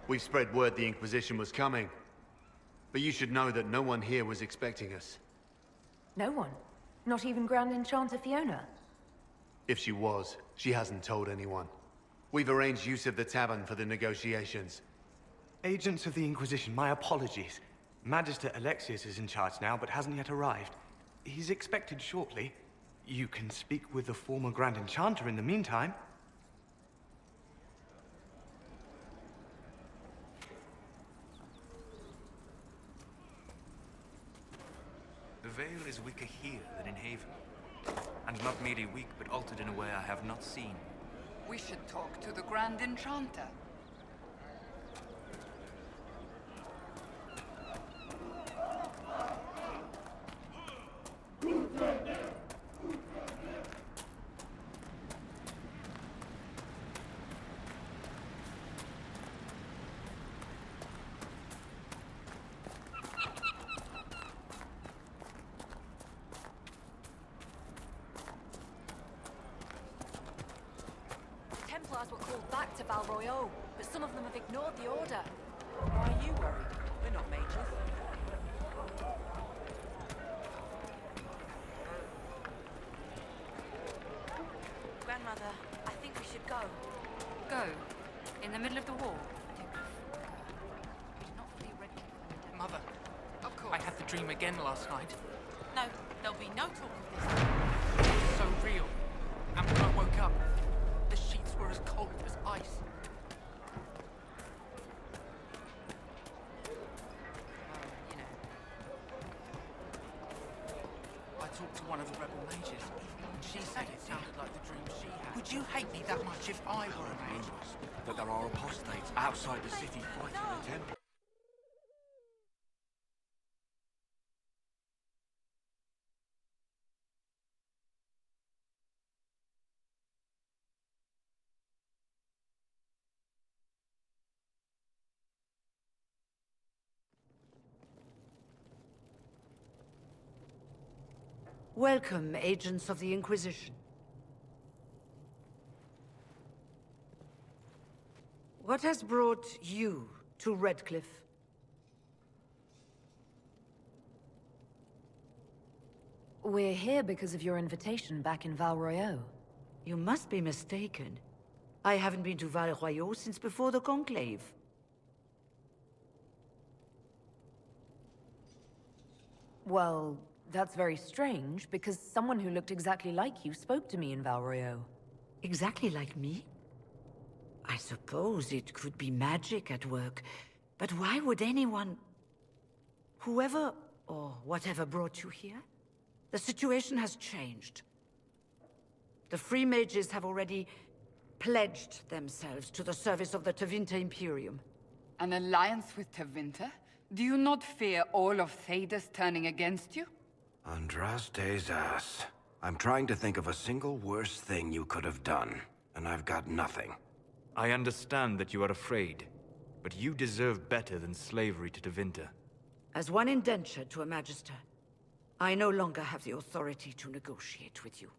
We've spread word the Inquisition was coming. But you should know that no one here was expecting us. No one? Not even Grand Enchanter Fiona? If she was, she hasn't told anyone. We've arranged use of the tavern for the negotiations. Agents of the Inquisition, my apologies. Magister Alexius is in charge now, but hasn't yet arrived. He's expected shortly. You can speak with the former Grand Enchanter in the meantime. The veil is weaker here than in Haven. And not merely weak, but altered in a way I have not seen. We should talk to the Grand Enchanter. Templars were called back to Val Royeaux, but some of them have ignored the order. Why are you worried? We're not mages. Grandmother, I think we should go. Go. In the middle of the war. Mother, Of course. I had the dream again last night. No, there'll be no talk of this. It was so real. And when I woke up, the sheets were as cold as ice. You know. I talked to one of the rebel mages, and she said it sounded like the dream she had. Would you hate me that much if I were a mage? That there are apostates outside the city fighting the Temple. Welcome, agents of the Inquisition. What has brought you to Redcliffe? We're here because of your invitation back in Val Royeaux. You must be mistaken. I haven't been to Val Royeaux since before the Conclave. Well, that's very strange, because someone who looked exactly like you spoke to me in Val Royeaux. Exactly like me? I suppose it could be magic at work, but why would anyone... Whoever or whatever brought you here? The situation has changed. The Free Mages have already pledged themselves to the service of the Tevinter Imperium. An alliance with Tevinter? Do you not fear all of Thedas turning against you? Andraste's ass. I'm trying to think of a single worse thing you could have done, and I've got nothing. I understand that you are afraid, but you deserve better than slavery to Tevinter. As one indentured to a Magister, I no longer have the authority to negotiate with you.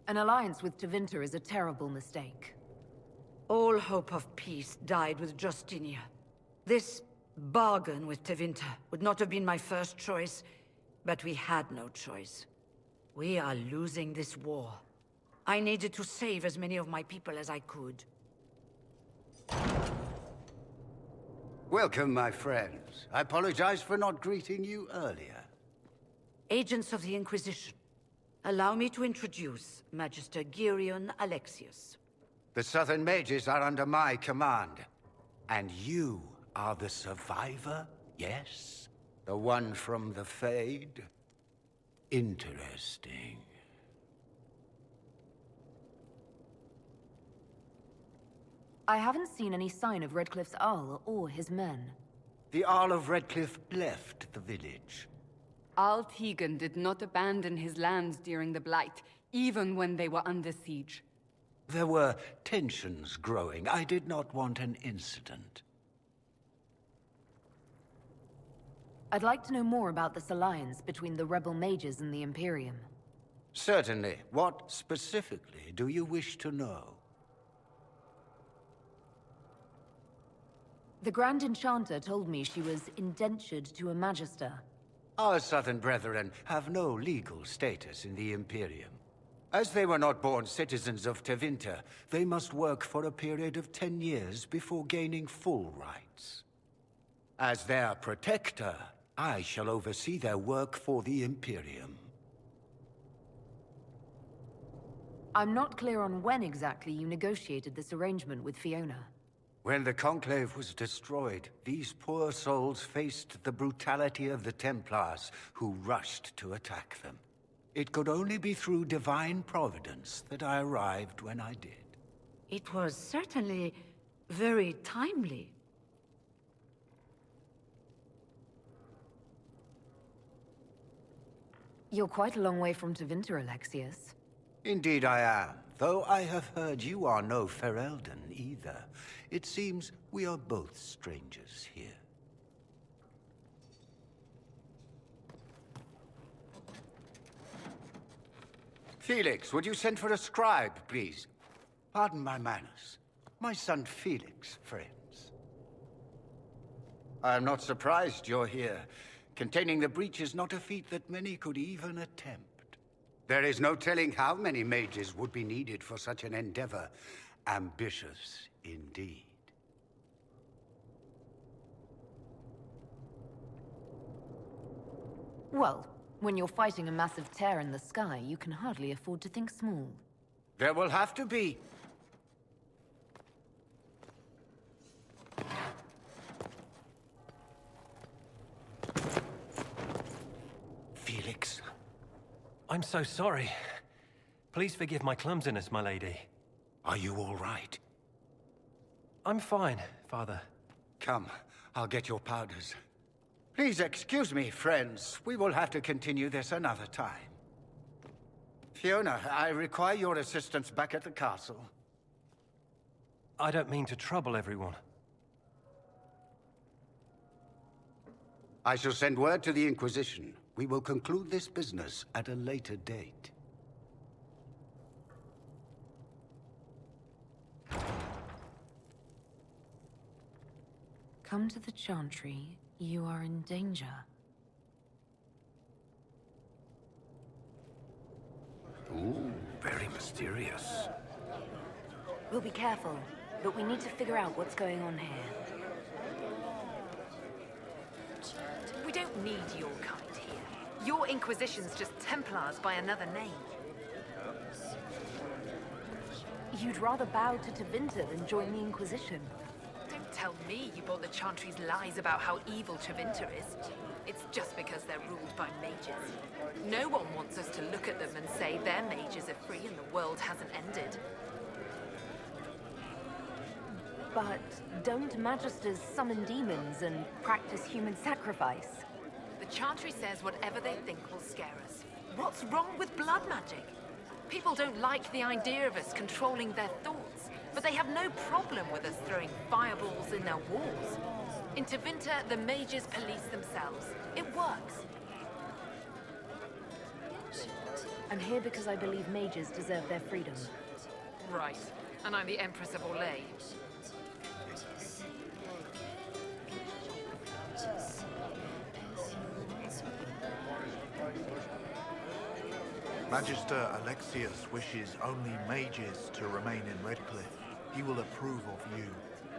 An alliance with Tevinter is a terrible mistake. All hope of peace died with Justinia. This bargain with Tevinter would not have been my first choice, but we had no choice. We are losing this war. I needed to save as many of my people as I could. Welcome, my friends. I apologize for not greeting you earlier. Agents of the Inquisition, allow me to introduce Magister Girion Alexius. The Southern Mages are under my command. And you are the survivor, yes? The one from the Fade? Interesting. I haven't seen any sign of Redcliffe's Arl or his men. The Arl of Redcliffe left the village. Al Tegan did not abandon his lands during the Blight, even when they were under siege. There were tensions growing. I did not want an incident. I'd like to know more about this alliance between the rebel mages and the Imperium. Certainly. What specifically do you wish to know? The Grand Enchanter told me she was indentured to a Magister. Our southern brethren have no legal status in the Imperium. As they were not born citizens of Tevinter, they must work for a period of 10 years before gaining full rights. As their protector, I shall oversee their work for the Imperium. I'm not clear on when exactly you negotiated this arrangement with Fiona. When the Conclave was destroyed, these poor souls faced the brutality of the Templars, who rushed to attack them. It could only be through divine providence that I arrived when I did. It was certainly very timely. You're quite a long way from Tevinter, Alexius. Indeed I am, though I have heard you are no Ferelden either. It seems we are both strangers here. Felix, would you send for a scribe, please? Pardon my manners. My son Felix, friends. I am not surprised you're here. Containing the breach is not a feat that many could even attempt. There is no telling how many mages would be needed for such an endeavor. Ambitious indeed. Well, when you're fighting a massive tear in the sky, you can hardly afford to think small. There will have to be. Felix. I'm so sorry. Please forgive my clumsiness, my lady. Are you all right? I'm fine, Father. Come, I'll get your powders. Please excuse me, friends. We will have to continue this another time. Fiona, I require your assistance back at the castle. I don't mean to trouble everyone. I shall send word to the Inquisition. We will conclude this business at a later date. Come to the Chantry. You are in danger. Ooh, very mysterious. We'll be careful, but we need to figure out what's going on here. We don't need your kind here. Your Inquisition's just Templars by another name. You'd rather bow to Tevinter than join the Inquisition. Don't tell me you bought the Chantry's lies about how evil Tevinter is. It's just because they're ruled by mages. No one wants us to look at them and say their mages are free and the world hasn't ended. But don't Magisters summon demons and practice human sacrifice? The Chantry says whatever they think will scare us. What's wrong with blood magic? People don't like the idea of us controlling their thoughts, but they have no problem with us throwing fireballs in their walls. In Tevinter, the mages police themselves. It works. I'm here because I believe mages deserve their freedom. Right. And I'm the Empress of Orlais. Magister Alexius wishes only mages to remain in Redcliffe. He will approve of you.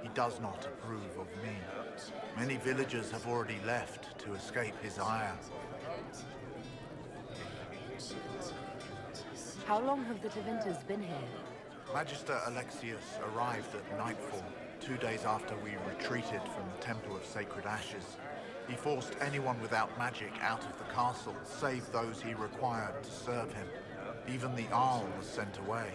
He does not approve of me. Many villagers have already left to escape his ire. How long have the Tevinters been here? Magister Alexius arrived at nightfall, 2 days after we retreated from the Temple of Sacred Ashes. He forced anyone without magic out of the castle, save those he required to serve him. Even the Arl was sent away.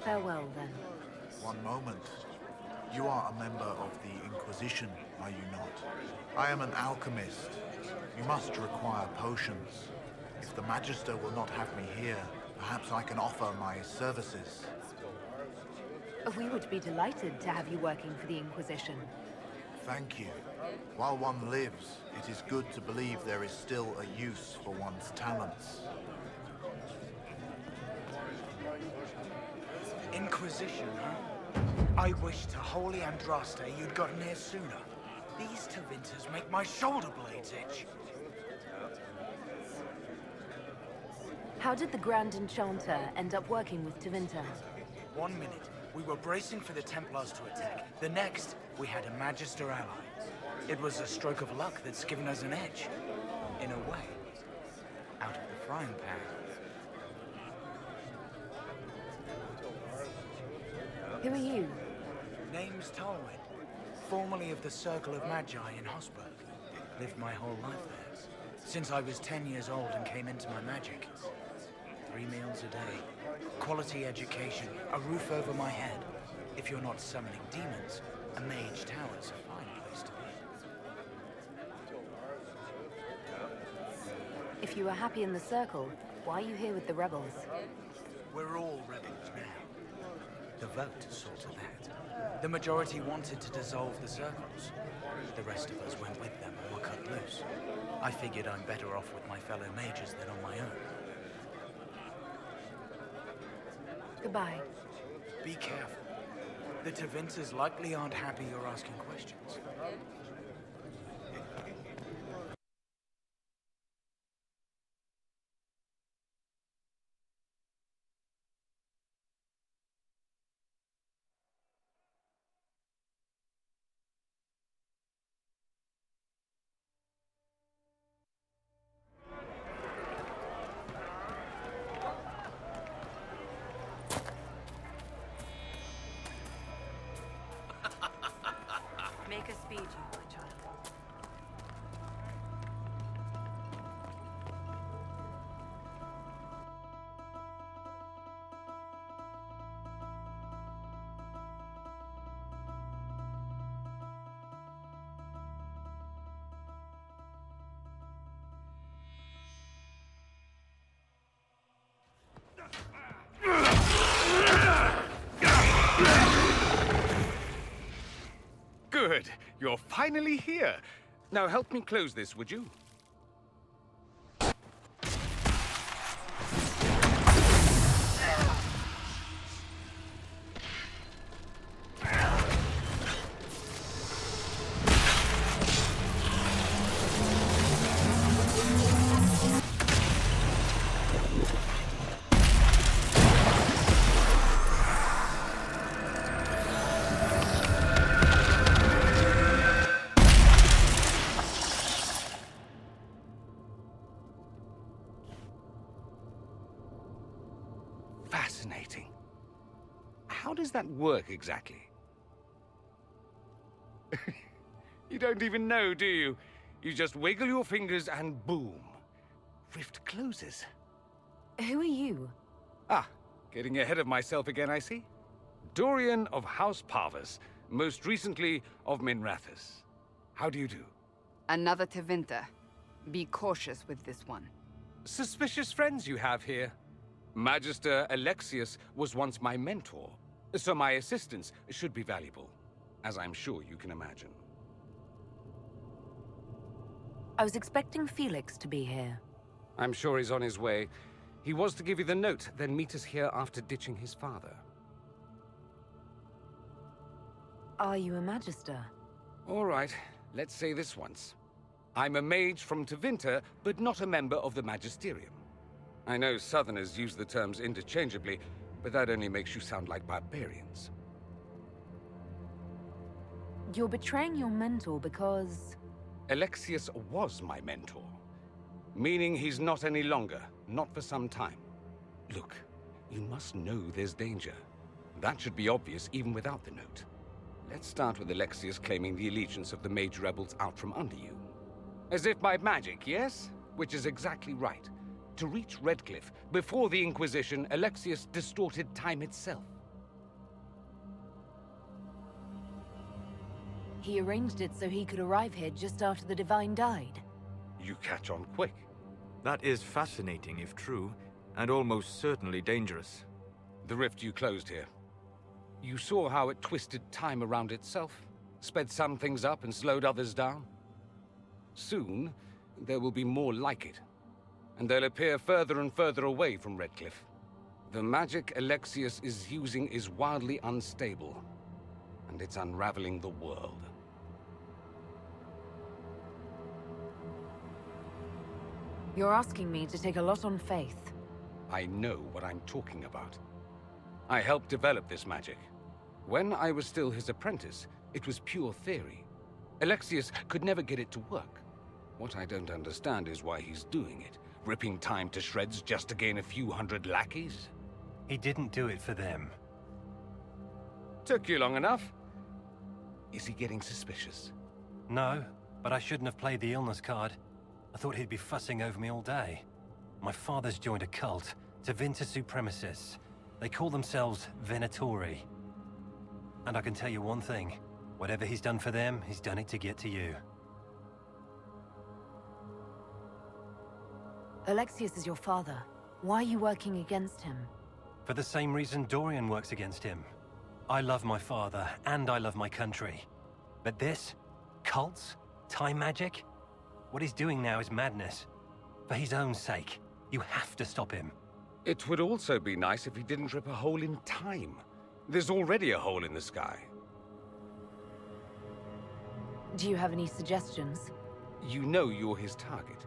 Farewell, then. One moment. You are a member of the Inquisition, are you not? I am an alchemist. You must require potions. If the Magister will not have me here, perhaps I can offer my services. We would be delighted to have you working for the Inquisition. Thank you. While one lives, it is good to believe there is still a use for one's talents. Inquisition, huh? I wish to Holy Andraste you'd gotten here sooner. These Tevinters make my shoulder blades itch. How did the Grand Enchanter end up working with Tevinter? 1 minute, we were bracing for the Templars to attack. The next, we had a Magister ally. It was a stroke of luck that's given us an edge. In a way. Out of the frying pan. Who are you? Name's Tolwyn. Formerly of the Circle of Magi in Hosberg. Lived my whole life there. Since I was 10 years old and came into my magic. 3 meals a day. Quality education. A roof over my head. If you're not summoning demons, a mage tower's a fine place to be. If you were happy in the Circle, why are you here with the rebels? We're all rebels now. The vote saw to that. The majority wanted to dissolve the circles. The rest of us went with them and were cut loose. I figured I'm better off with my fellow mages than on my own. Goodbye. Be careful. The Tevinters likely aren't happy you're asking questions. Make us speed you, my child. Good. You're finally here. Now help me close this, would you? Fascinating. How does that work exactly? You don't even know, do you? You just wiggle your fingers and boom. Rift closes. Who are you? Ah, getting ahead of myself again, I see. Dorian of House Parvus, most recently of Minrathous. How do you do? Another Tevinter. Be cautious with this one. Suspicious friends you have here. Magister Alexius was once my mentor, so my assistance should be valuable, as I'm sure you can imagine. I was expecting Felix to be here. I'm sure he's on his way. He was to give you the note, then meet us here after ditching his father. Are you a Magister? All right, let's say this once. I'm a mage from Tevinter, but not a member of the Magisterium. I know Southerners use the terms interchangeably, but that only makes you sound like barbarians. You're betraying your mentor because... Alexius was my mentor. Meaning he's not any longer, not for some time. Look, you must know there's danger. That should be obvious even without the note. Let's start with Alexius claiming the allegiance of the mage rebels out from under you. As if by magic, yes? Which is exactly right. To reach Redcliffe, before the Inquisition, Alexius distorted time itself. He arranged it so he could arrive here just after the Divine died. You catch on quick. That is fascinating if true, and almost certainly dangerous. The rift you closed here. You saw how it twisted time around itself? sped some things up and slowed others down. Soon, there will be more like it, and they'll appear further and further away from Redcliffe. The magic Alexius is using is wildly unstable, and it's unraveling the world. You're asking me to take a lot on faith. I know what I'm talking about. I helped develop this magic. When I was still his apprentice, it was pure theory. Alexius could never get it to work. What I don't understand is why he's doing it, ripping time to shreds just to gain a few hundred lackeys. He didn't do it for them. Took you long enough. Is he getting suspicious? No, but I shouldn't have played the illness card. I thought he'd be fussing over me all day. My father's joined a cult, Tevinter Supremacists. They call themselves Venatori. And I can tell you one thing. Whatever he's done for them, he's done it to get to you. Alexius is your father. Why are you working against him? For the same reason Dorian works against him. I love my father, and I love my country. But this? Cults? Time magic? What he's doing now is madness. For his own sake, you have to stop him. It would also be nice if he didn't rip a hole in time. There's already a hole in the sky. Do you have any suggestions? You know you're his target.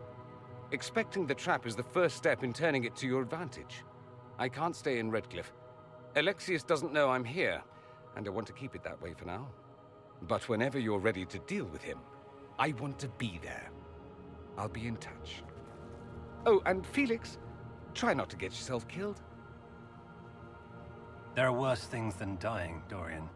Expecting the trap is the first step in turning it to your advantage. I can't stay in Redcliffe. Alexius doesn't know I'm here, and I want to keep it that way for now. But whenever you're ready to deal with him, I want to be there. I'll be in touch. Oh, and Felix, try not to get yourself killed. There are worse things than dying, Dorian.